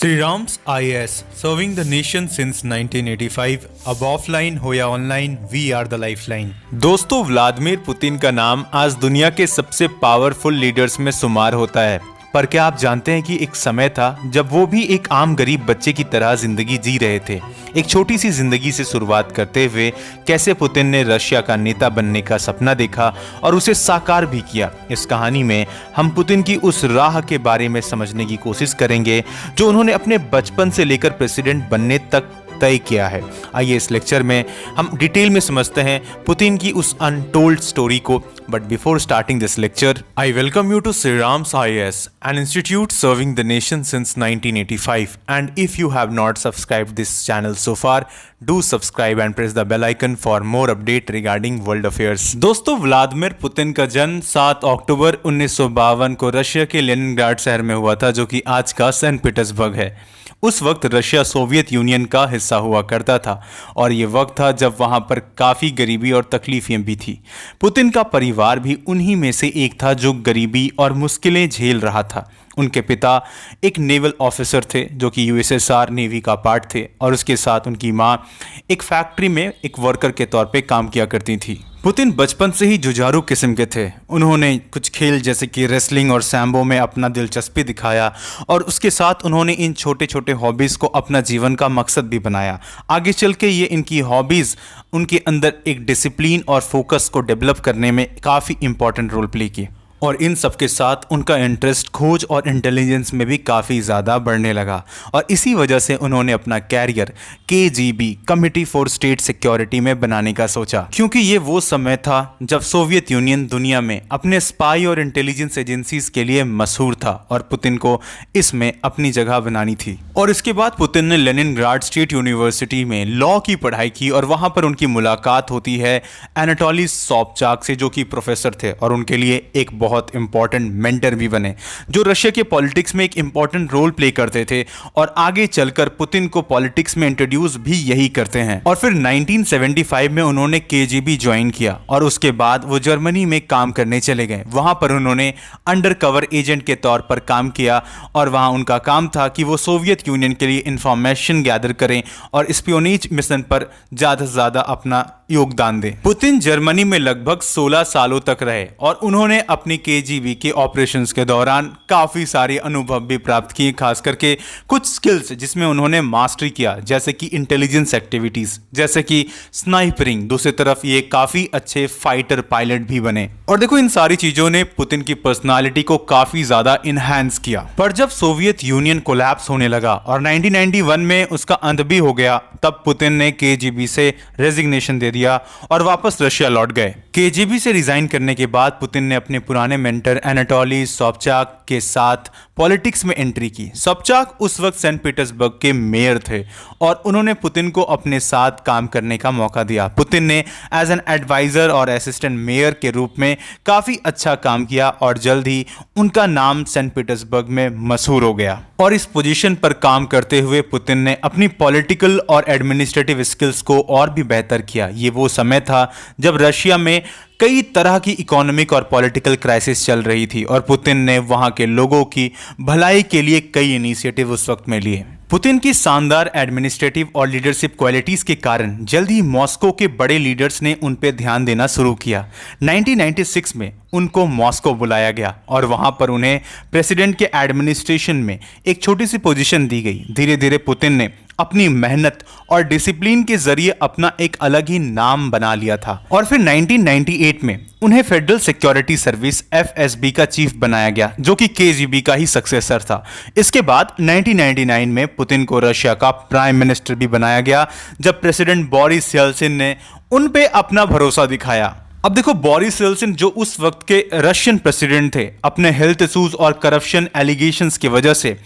Shri Ram's IAS serving the nation since 1985। अब offline हो या online, we are the lifeline. दोस्तों, व्लादिमीर पुतिन का नाम आज दुनिया के सबसे पावरफुल लीडर्स में शुमार होता है। पर क्या आप जानते हैं कि एक समय था जब वो भी एक आम गरीब बच्चे की तरह जिंदगी जी रहे थे। एक छोटी सी जिंदगी से शुरुआत करते हुए कैसे पुतिन ने रशिया का नेता बनने का सपना देखा और उसे साकार भी किया। इस कहानी में हम पुतिन की उस राह के बारे में समझने की कोशिश करेंगे जो उन्होंने अपने बचपन से लेकर प्रेसिडेंट बनने तक तय किया है। आइए इस लेक्चर में हम डिटेल में समझते हैं पुतिन की उस अनटोल्ड स्टोरी को। But before starting this lecture, I welcome you to Shri Ram's IAS, an institute serving the nation since 1985. And if you have not subscribed this channel so far, do subscribe and press the bell icon for more update regarding world affairs. दोस्तों, Vladimir Putin का जन्म 7 अक्टूबर 1952 को Russia के Leningrad शहर में हुआ था, जो कि आज का सेंट पीटर्सबर्ग है। उस वक्त रशिया सोवियत यूनियन का हिस्सा हुआ करता था और ये वक्त था जब वहां पर काफ़ी गरीबी और तकलीफें भी थी। पुतिन का परिवार भी उन्हीं में से एक था जो गरीबी और मुश्किलें झेल रहा था। उनके पिता एक नेवल ऑफिसर थे जो कि USSR नेवी का पार्ट थे, और उसके साथ उनकी माँ एक फैक्ट्री में एक वर्कर के तौर पे काम किया करती थी। पुतिन बचपन से ही जुझारू किस्म के थे। उन्होंने कुछ खेल जैसे कि रेसलिंग और सैम्बो में अपना दिलचस्पी दिखाया, और उसके साथ उन्होंने इन छोटे छोटे हॉबीज़ को अपना जीवन का मकसद भी बनाया। आगे चल के ये इनकी हॉबीज़ उनके अंदर एक डिसिप्लिन और फोकस को डेवलप करने में काफ़ी इंपॉर्टेंट रोल प्ले की, और इन सब के साथ उनका इंटरेस्ट खोज और इंटेलिजेंस में भी काफ़ी ज़्यादा बढ़ने लगा। और इसी वजह से उन्होंने अपना career KGB committee for state security में बनाने का सोचा, क्योंकि ये वो समय था जब सोवियत यूनियन दुनिया में अपने स्पाई और इंटेलिजेंस एजेंसीज के लिए मशहूर था, और पुतिन को इसमें अपनी जगह बनानी थी। और इसके बाद पुतिन ने लेनिनग्राड स्टेट यूनिवर्सिटी में लॉ की पढ़ाई की, और वहाँ पर उनकी मुलाकात होती है एनाटोली सोबचाक से, जो कि प्रोफेसर थे और उनके लिए एक बहुत इंपॉर्टेंट मेंटर भी बने, जो रशिया के पॉलिटिक्स में एक इंपॉर्टेंट रोल प्ले करते थे, और आगे चलकर पुतिन को पॉलिटिक्स में इंट्रोड्यूस भी यही करते हैं। और फिर 1975 में उन्होंने KGB ज्वाइन किया, और उसके बाद वो जर्मनी में काम करने चले गए। वहां पर उन्होंने अंडर कवर एजेंट के तौर पर काम किया, और वहां उनका काम था कि वो सोवियत यूनियन के लिए इंफॉर्मेशन गैदर करें और स्पियोनेज मिशन पर ज्यादा से ज्यादा अपना योगदान दें। पुतिन जर्मनी में लगभग 16 सालों तक रहे, और उन्होंने अपनी KGB के ऑपरेशंस के दौरान काफ़ी सारे अनुभव भी प्राप्त किए, खास करके कुछ स्किल्स जिसमें उन्होंने मास्टरी किया, जैसे कि इंटेलिजेंस एक्टिविटीज़, जैसे कि स्नाइपरिंग। दूसरी तरफ ये काफ़ी अच्छे फाइटर पायलट भी बने। और देखो, इन सारी चीज़ों ने पुतिन की पर्सनालिटी को काफ़ी ज़्यादा इन्हांस किया। पर जब सोवियत यूनियन कोलैप्स होने लगा और 1991 में उसका अंत भी हो गया, तब पुतिन ने KGB से रेजिग्नेशन दे दिया और वापस रशिया लौट गए। KGB से रिजाइन करने के बाद पुतिन ने अपने पुराने मेंटर एनाटोली सोबचाक के साथ पॉलिटिक्स में एंट्री की। सोबचाक उस वक्त सेंट पीटर्सबर्ग के मेयर थे, और उन्होंने पुतिन को अपने साथ काम करने का मौका दिया। पुतिन ने एज एन एडवाइजर और असिस्टेंट मेयर के रूप में काफ़ी अच्छा काम किया, और जल्द ही उनका नाम सेंट पीटर्सबर्ग में मशहूर हो गया। और इस पोजीशन पर काम करते हुए पुतिन ने अपनी पॉलिटिकल और एडमिनिस्ट्रेटिव स्किल्स को और भी बेहतर किया। ये वो समय था जब रशिया में कई तरह की इकोनॉमिक और पॉलिटिकल क्राइसिस चल रही थी, और पुतिन ने वहां के लोगों की भलाई के लिए कई इनिशिएटिव उस वक्त में लिए। पुतिन की शानदार एडमिनिस्ट्रेटिव और लीडरशिप क्वालिटीज के कारण जल्द ही मॉस्को के बड़े लीडर्स ने उन पर ध्यान देना शुरू किया। 1996 में उनको मॉस्को बुलाया गया, और वहां पर उन्हें प्रेसिडेंट के एडमिनिस्ट्रेशन में एक छोटी सी पोजीशन दी गई। धीरे धीरे पुतिन ने अपनी मेहनत और डिसिप्लिन के जरिए अपना एक अलग ही नाम बना लिया था, और फिर 1998 में उन्हें फेडरल सिक्योरिटी सर्विस FSB का चीफ बनाया गया, जो कि KGB का ही सक्सेसर था। इसके बाद 1999 में पुतिन को रशिया का प्राइम मिनिस्टर भी बनाया गया, जब प्रेसिडेंट बोरिस येल्सिन ने उन पे अपना भरोसा दिखाया। अब देखो, बोरिस येल्सिन जो उस वक्त के रशियन प्रेसिडेंट थे, अपने हेल्थ इश्यूज और करप्शन एलिगेशंस की वजह से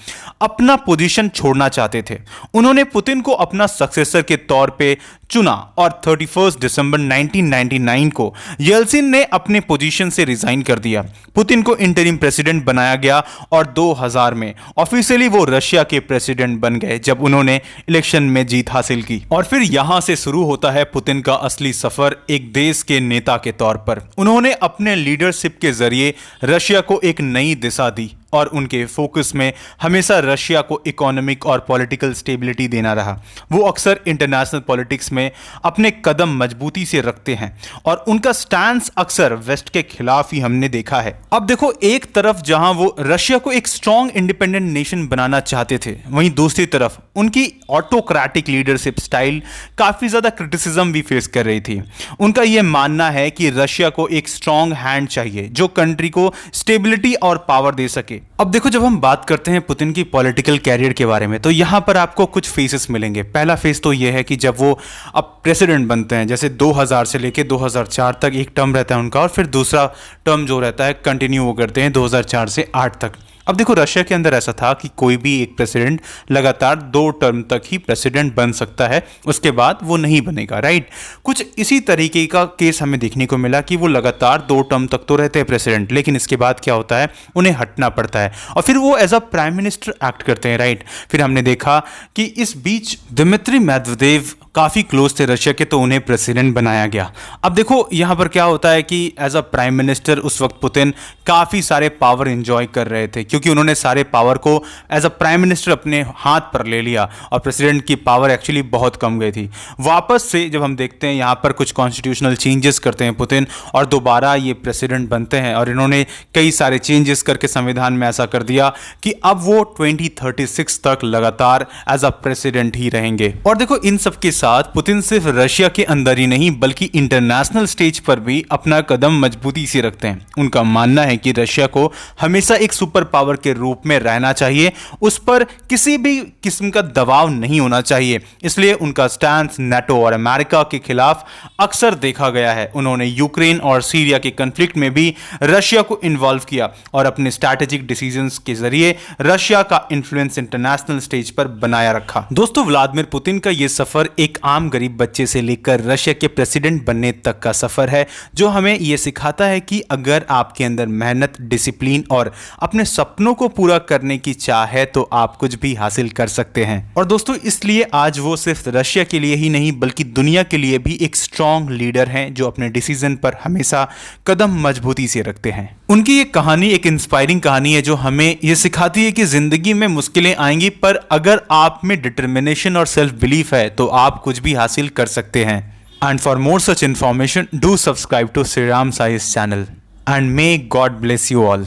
अपना पोजीशन छोड़ना चाहते थे। उन्होंने पुतिन को अपना सक्सेसर के तौर पे चुना, और 31 दिसंबर 1999 को येल्सिन ने अपने पोजीशन से रिजाइन कर दिया। पुतिन को इंटरिम प्रेसिडेंट बनाया गया, और 2000 में ऑफिशियली वो रशिया के प्रेसिडेंट बन गए, जब उन्होंने इलेक्शन में जीत हासिल की। और फिर यहां से शुरू होता है पुतिन का असली सफर एक देश के नेता के तौर पर। उन्होंने अपने लीडरशिप के जरिए रशिया को एक नई दिशा दी, और उनके फोकस में हमेशा रशिया को इकोनॉमिक और पॉलिटिकल स्टेबिलिटी देना रहा। वो अक्सर इंटरनेशनल पॉलिटिक्स में अपने कदम मजबूती से रखते हैं और उनका स्टैंस अक्सर वेस्ट के खिलाफ ही हमने देखा है। अब देखो, एक तरफ जहां वो रशिया को एक स्ट्रॉन्ग इंडिपेंडेंट नेशन बनाना चाहते थे, वहीं दूसरी तरफ उनकी ऑटोक्रेटिक लीडरशिप स्टाइल काफी ज्यादा क्रिटिसिज्म भी फेस कर रही थी। उनका यह मानना है कि रशिया को एक स्ट्रॉन्ग हैंड चाहिए जो कंट्री को स्टेबिलिटी और पावर दे सके। अब देखो, जब हम बात करते हैं पुतिन की पॉलिटिकल कैरियर के बारे में, तो यहां पर आपको कुछ फेसेस मिलेंगे। पहला फेस तो यह है कि जब वो अब प्रेसिडेंट बनते हैं, जैसे 2000 से लेके 2004 तक एक टर्म रहता है उनका, और फिर दूसरा टर्म जो रहता है कंटिन्यू वो करते हैं 2004 से 8 तक। अब देखो, रशिया के अंदर ऐसा था कि कोई भी एक प्रेसिडेंट लगातार 2 टर्म तक ही प्रेसिडेंट बन सकता है, उसके बाद वो नहीं बनेगा, राइट। कुछ इसी तरीके का केस हमें देखने को मिला कि वो लगातार 2 टर्म तक तो रहते हैं प्रेसिडेंट, लेकिन इसके बाद क्या होता है, उन्हें हटना पड़ता है और फिर वो as a prime minister act करते हैं, राइट। फिर हमने देखा कि इस बीच दिमित्री मेदवेदेव काफी क्लोज थे रशिया के, तो उन्हें प्रेसिडेंट बनाया गया। अब देखो, यहां पर क्या होता है कि एज अ प्राइम मिनिस्टर उस वक्त पुतिन काफी सारे पावर एंजॉय कर रहे थे, क्योंकि उन्होंने सारे पावर को एज अ प्राइम मिनिस्टर अपने हाथ पर ले लिया और प्रेसिडेंट की पावर एक्चुअली बहुत कम गई थी। वापस से जब हम देखते हैं यहां पर कुछ कॉन्स्टिट्यूशनल चेंजेस करते हैं पुतिन और दोबारा ये प्रेसिडेंट बनते हैं, और इन्होंने कई सारे चेंजेस करके संविधान में ऐसा कर दिया कि अब वो 2036 तक लगातार एज अ प्रेसिडेंट ही रहेंगे। और देखो, इन सब के साथ पुतिन सिर्फ रशिया के अंदर ही नहीं बल्कि इंटरनेशनल स्टेज पर भी अपना कदम मजबूती से रखते हैं। उनका मानना है कि रशिया को हमेशा एक सुपर पावर के रूप में रहना चाहिए, उस पर किसी भी किस्म का दबाव नहीं होना चाहिए। इसलिए उनका स्टैंस नाटो और अमेरिका के खिलाफ अक्सर देखा गया है। उन्होंने यूक्रेन और सीरिया के कॉन्फ्लिक्ट में भी रशिया को इन्वॉल्व किया और अपने स्ट्रैटेजिक डिसीजंस के जरिए रशिया का इन्फ्लुएंस इंटरनेशनल स्टेज पर बनाया रखा। दोस्तों, व्लादिमीर पुतिन का यह सफर एक आम गरीब बच्चे से लेकर रशिया के प्रेसिडेंट बनने तक का सफर है, जो हमें यह सिखाता है कि अगर आपके अंदर मेहनत, डिसिप्लिन और अपने सपनों को पूरा करने की चाह है तो आप कुछ भी हासिल कर सकते हैं। और दोस्तों, इसलिए आज वो सिर्फ रशिया के लिए ही नहीं बल्कि दुनिया के लिए भी एक स्ट्रॉन्ग लीडर हैं, जो अपने डिसीजन पर हमेशा कदम मजबूती से रखते हैं। उनकी ये कहानी एक इंस्पायरिंग कहानी है, जो हमें यह सिखाती है कि जिंदगी में मुश्किलें आएंगी, पर अगर आप में डिटर्मिनेशन और सेल्फ बिलीफ है तो आप कुछ भी हासिल कर सकते हैं। And for more such information, do subscribe to Shriram Sai's channel, and may God bless you all.